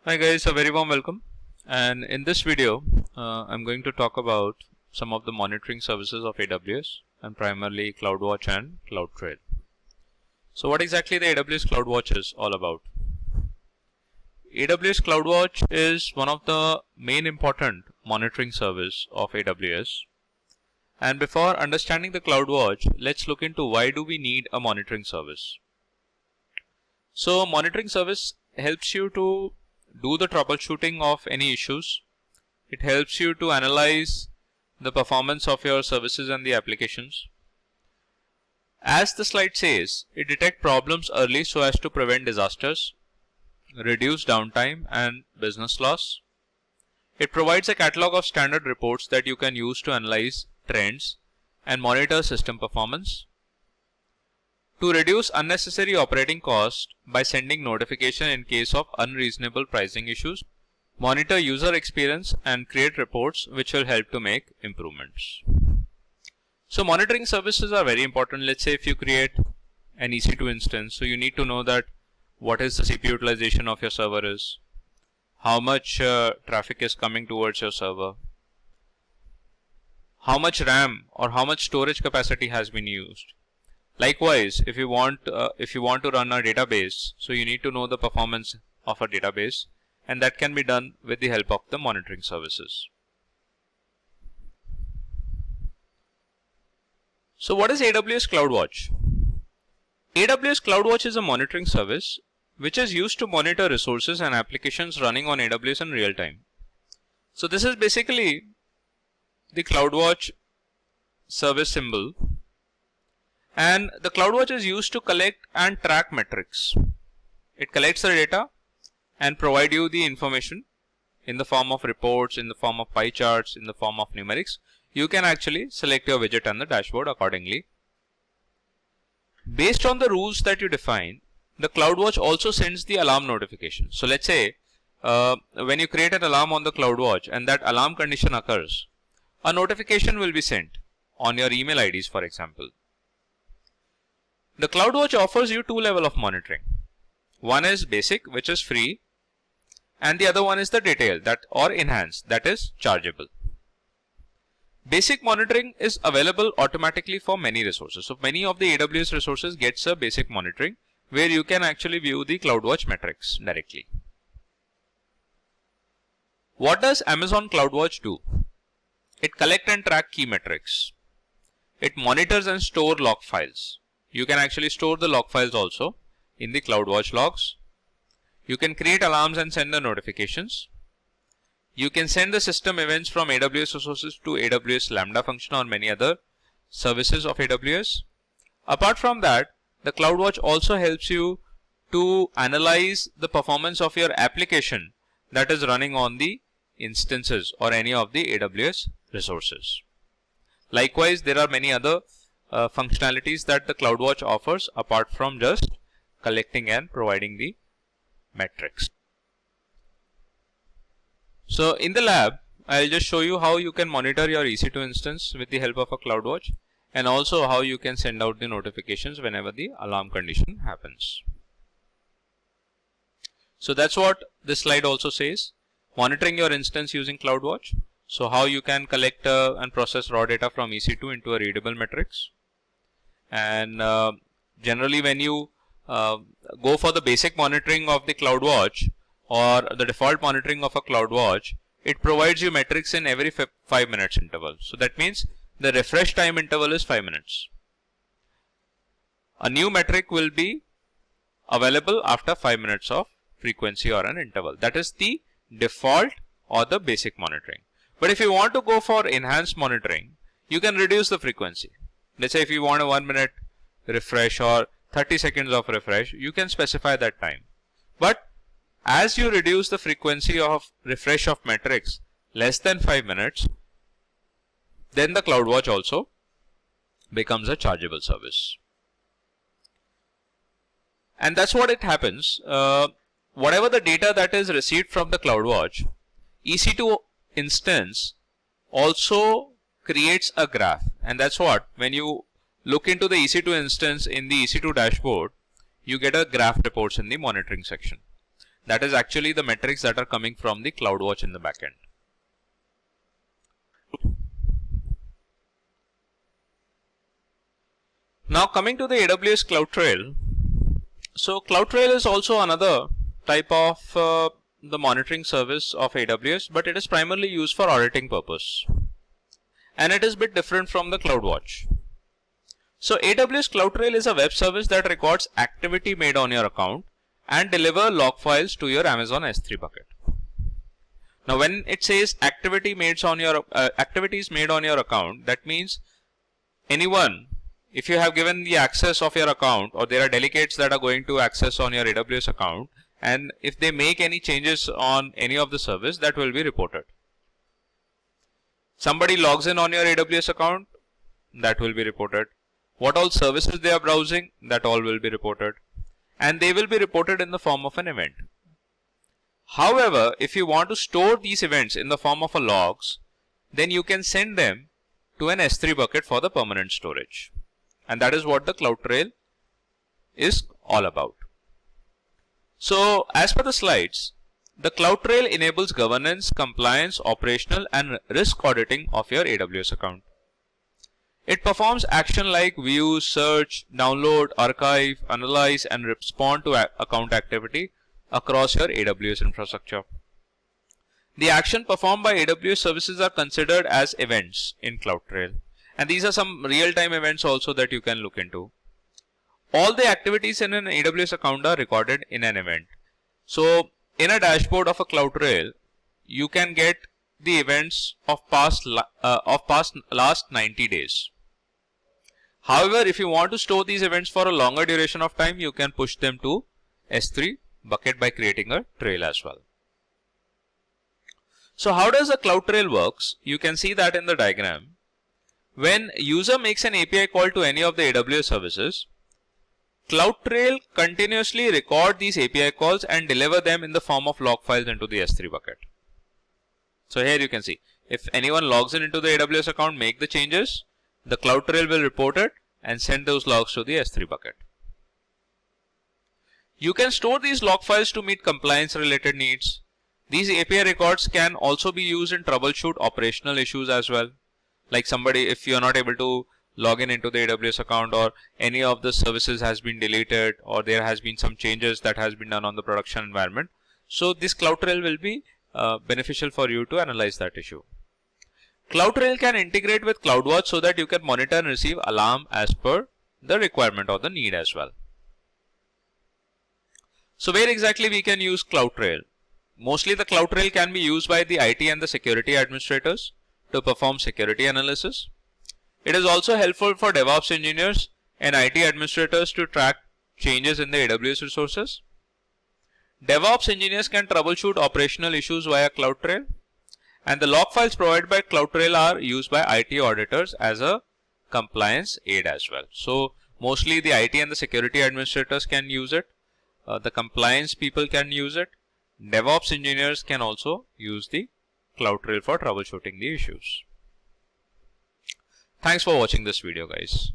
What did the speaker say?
Hi guys, a very warm welcome. And in this video, I'm going to talk about some of the monitoring services of AWS and primarily CloudWatch and CloudTrail. So what exactly the AWS CloudWatch is all about? AWS CloudWatch is one of the main important monitoring service of AWS. And before understanding the CloudWatch, let's look into why do we need a monitoring service. So monitoring service helps you to do the troubleshooting of any issues. It helps you to analyze the performance of your services and the applications. As the slide says, it detects problems early so as to prevent disasters, reduce downtime and business loss. It provides a catalog of standard reports that you can use to analyze trends and monitor system performance. To reduce unnecessary operating cost by sending notification in case of unreasonable pricing issues, monitor user experience and create reports which will help to make improvements. So monitoring services are very important. Let's say if you create an EC2 instance, so you need to know that what is the CPU utilization of your server is, how much traffic is coming towards your server, how much RAM or how much storage capacity has been used. Likewise, if you want to run a database, so you need to know the performance of a database, and that can be done with the help of the monitoring services. So what is AWS CloudWatch? AWS CloudWatch is a monitoring service which is used to monitor resources and applications running on AWS in real time. So this is basically the CloudWatch service symbol. And the CloudWatch is used to collect and track metrics. It collects the data and provide you the information in the form of reports, in the form of pie charts, in the form of numerics. You can actually select your widget and the dashboard accordingly. Based on the rules that you define, the CloudWatch also sends the alarm notification. So let's say when you create an alarm on the CloudWatch and that alarm condition occurs, a notification will be sent on your email IDs, for example. The CloudWatch offers you two levels of monitoring. One is basic, which is free, and the other one is the detailed or enhanced, that is chargeable. Basic monitoring is available automatically for many resources. So many of the AWS resources gets a basic monitoring where you can actually view the CloudWatch metrics directly. What does Amazon CloudWatch do? It collects and tracks key metrics. It monitors and stores log files. You can actually store the log files also in the CloudWatch logs. You can create alarms and send the notifications. You can send the system events from AWS resources to AWS Lambda function or many other services of AWS. Apart from that, the CloudWatch also helps you to analyze the performance of your application that is running on the instances or any of the AWS resources. Likewise, there are many other functionalities that the CloudWatch offers apart from just collecting and providing the metrics. So in the lab, I'll just show you how you can monitor your EC2 instance with the help of a CloudWatch and also how you can send out the notifications whenever the alarm condition happens. So that's what this slide also says, monitoring your instance using CloudWatch. So how you can collect and process raw data from EC2 into a readable metrics. And generally when you go for the basic monitoring of the CloudWatch or the default monitoring of a CloudWatch, it provides you metrics in every 5 minutes interval. So that means the refresh time interval is 5 minutes. A new metric will be available after 5 minutes of frequency or an interval. That is the default or the basic monitoring. But if you want to go for enhanced monitoring, you can reduce the frequency. Let's say if you want a 1 minute refresh or 30 seconds of refresh, you can specify that time. But as you reduce the frequency of refresh of metrics less than 5 minutes, then the CloudWatch also becomes a chargeable service. And that's what it happens. Whatever the data that is received from the CloudWatch, EC2 instance also creates a graph, and that's what when you look into the EC2 instance in the EC2 dashboard, you get a graph reports in the monitoring section. That is actually the metrics that are coming from the CloudWatch in the backend. Now coming to the AWS CloudTrail. So CloudTrail is also another type of the monitoring service of AWS, but it is primarily used for auditing purpose. And it is a bit different from the CloudWatch. So AWS CloudTrail is a web service that records activity made on your account and deliver log files to your Amazon S3 bucket. Now when it says activities made on your account, that means anyone, if you have given the access of your account, or there are delegates that are going to access on your AWS account, and if they make any changes on any of the service, that will be reported. Somebody logs in on your AWS account, that will be reported. What all services they are browsing, that all will be reported. And they will be reported in the form of an event. However, if you want to store these events in the form of a logs, then you can send them to an S3 bucket for the permanent storage. And that is what the CloudTrail is all about. So as per the slides, the CloudTrail enables governance, compliance, operational and risk auditing of your AWS account. It performs action like view, search, download, archive, analyze and respond to account activity across your AWS infrastructure. The action performed by AWS services are considered as events in CloudTrail, and these are some real-time events also that you can look into. All the activities in an AWS account are recorded in an event. So in a dashboard of a CloudTrail, you can get the events of past last 90 days. However, if you want to store these events for a longer duration of time, you can push them to S3 bucket by creating a trail as well. So how does a CloudTrail works? You can see that in the diagram. When user makes an API call to any of the AWS services, CloudTrail continuously record these API calls and deliver them in the form of log files into the S3 bucket. So here you can see, if anyone logs in into the AWS account, make the changes, the CloudTrail will report it and send those logs to the S3 bucket. You can store these log files to meet compliance related needs. These API records can also be used in troubleshoot operational issues as well. Like somebody, if you are not able to log in into the AWS account, or any of the services has been deleted, or there has been some changes that has been done on the production environment. So this CloudTrail will be beneficial for you to analyze that issue. CloudTrail can integrate with CloudWatch so that you can monitor and receive alarm as per the requirement or the need as well. So where exactly we can use CloudTrail? Mostly the CloudTrail can be used by the IT and the security administrators to perform security analysis. It is also helpful for DevOps engineers and IT administrators to track changes in the AWS resources. DevOps engineers can troubleshoot operational issues via CloudTrail, and the log files provided by CloudTrail are used by IT auditors as a compliance aid as well. So mostly the IT and the security administrators can use it. The compliance people can use it. DevOps engineers can also use the CloudTrail for troubleshooting the issues. Thanks for watching this video, guys.